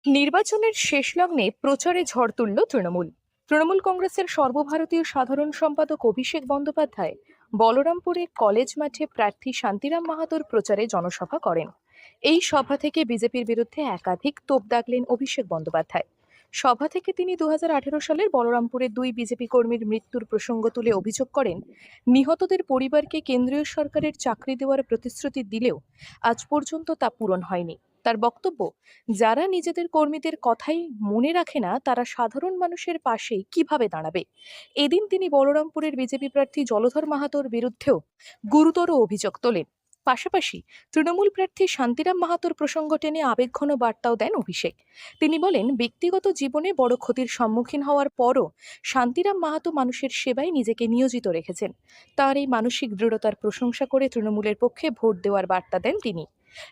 নির্বাচনের শেষ লগ্নে প্রচারে ঝড় তুলল তৃণমূল কংগ্রেসের সর্বভারতীয় সাধারণ সম্পাদক অভিষেক বন্দ্যোপাধ্যায় বলরামপুরে কলেজ মাঠে প্রার্থী শান্তিরাম মাহাতোর প্রচারে জনসভা করেন। এই সভা থেকে বিজেপির বিরুদ্ধে একাধিক তোপ দাগলেন অভিষেক বন্দ্যোপাধ্যায়। সভা থেকে তিনি 2018 সালের বলরামপুরে 2 বিজেপি কর্মীর মৃত্যুর প্রসঙ্গ তুলে অভিযোগ করেন, নিহতদের পরিবারকে কেন্দ্রীয় সরকারের চাকরি দেওয়ার প্রতিশ্রুতি দিলেও আজ পর্যন্ত তা পূরণ হয়নি। তার বক্তব্য, যারা নিজেদের কর্মীদের কথাই মনে রাখে না তারা সাধারণ মানুষের পাশে কিভাবে দাঁড়াবে। এদিন তিনি বলরামপুরের বিজেপি প্রার্থী জলধর মাহাতোর বিরুদ্ধেও গুরুতর অভিযোগ তোলেন। পাশাপাশি তৃণমূল প্রার্থী শান্তিরাম মাহাতোর প্রসঙ্গ টেনে আবেগঘন বার্তাও দেন অভিষেক। তিনি বলেন, ব্যক্তিগত জীবনে বড় ক্ষতির সম্মুখীন হওয়ার পরও শান্তিরাম মাহাতো মানুষের সেবায় নিজেকে নিয়োজিত রেখেছেন। তার এই মানসিক দৃঢ়তার প্রশংসা করে তৃণমূলের পক্ষে ভোট দেওয়ার বার্তা দেন তিনি।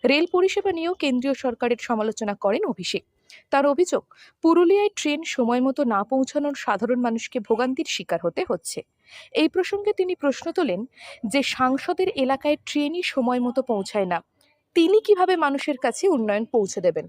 রেল পরিষেবা নিয়েও কেন্দ্রীয় সরকারের সমালোচনা করেন অভিষেক। তার অভিযোগ, পুরুলিয়ায় ট্রেন সময় মতো না পৌঁছানোর সাধারণ মানুষকে ভোগান্তির শিকার হতে হচ্ছে। এই প্রসঙ্গে তিনি প্রশ্ন তোলেন, যে সাংসদের এলাকায় ট্রেনই সময় মতো পৌঁছায় না, তিনি কিভাবে মানুষের কাছে উন্নয়ন পৌঁছে দেবেন।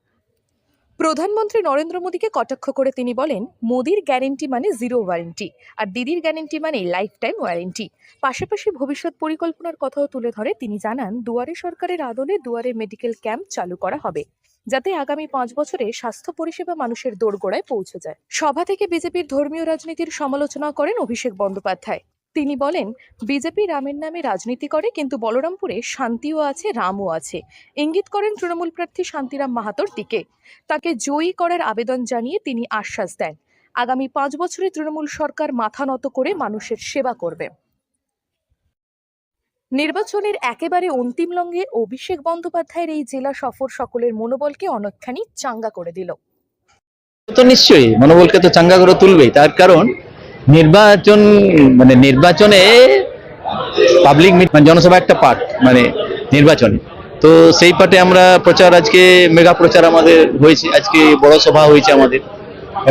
প্রধানমন্ত্রী নরেন্দ্র মোদীকে কটাক্ষ করে তিনি বলেন, মোদির গ্যারেন্টি মানে জিরো ওয়ারেন্টি, আর দিদির গ্যারেন্টি মানে লাইফ টাইম ওয়ারেন্টি। পাশাপাশি ভবিষ্যৎ পরিকল্পনার কথাও তুলে ধরে তিনি জানান, দুয়ারে সরকারের আদলে দুয়ারে মেডিকেল ক্যাম্প চালু করা হবে, যাতে আগামী 5 বছরে স্বাস্থ্য পরিষেবা মানুষের দোরগোড়ায় পৌঁছে যায়। সভা থেকে বিজেপির ধর্মীয় রাজনীতির সমালোচনা করেন অভিষেক বন্দ্যোপাধ্যায়। তিনি বলেন, বিজেপি রামের নামে রাজনীতি করে, কিন্তু বলরামপুরে শান্তিও আছে, রামও আছে। ইঙ্গিত করেন তৃণমূল প্রার্থী শান্তিরাম মাহাতোর দিকে। তাকে জয়ী করার আবেদন জানিয়ে তিনি আশ্বাস দেন, আগামী 5 বছরে তৃণমূল সরকার মাথা নত করে মানুষের সেবা করবে। নির্বাচনের একেবারে অন্তিম লগ্নে অভিষেক বন্দ্যোপাধ্যায়ের এই জেলা সফর সকলের মনোবলকে অনেকখানি চাঙ্গা করে দিল। তো নিশ্চয়ই মনোবলকে তো চাঙ্গা করে তুলবেই, তার কারণ নির্বাচনে পাবলিক জনসভা একটা পার্ট, নির্বাচনে তো সেই পার্টে আমরা প্রচার, আজকে মেগা প্রচার আমাদের হয়েছে, আজকে বড় সভা হয়েছে আমাদের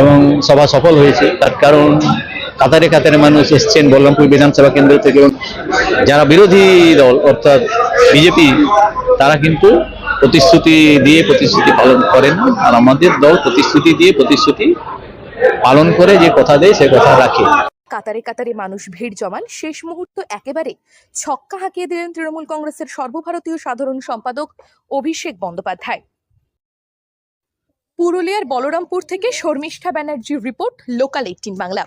এবং সভা সফল হয়েছে। তার কারণ কাতারে কাতারে মানুষ এসছেন বলরামপুর বিধানসভা কেন্দ্র থেকে। যারা বিরোধী দল অর্থাৎ বিজেপি, তারা কিন্তু প্রতিশ্রুতি দিয়ে প্রতিশ্রুতি পালন করেন, আর আমাদের দল প্রতিশ্রুতি দিয়ে প্রতিশ্রুতি পালন করে, যে কথা দেয় সে কথা রাখে। কাতারে কাতারে মানুষ ভিড় জমান, শেষ মুহূর্ত একেবারে ছক্কা হাঁকিয়ে দিলেন তৃণমূল কংগ্রেসের সর্বভারতীয় সাধারণ সম্পাদক অভিষেক বন্দ্যোপাধ্যায়। পুরুলিয়ার বলরামপুর থেকে শর্মিষ্ঠা ব্যানার্জির রিপোর্ট, লোকাল 18 বাংলা।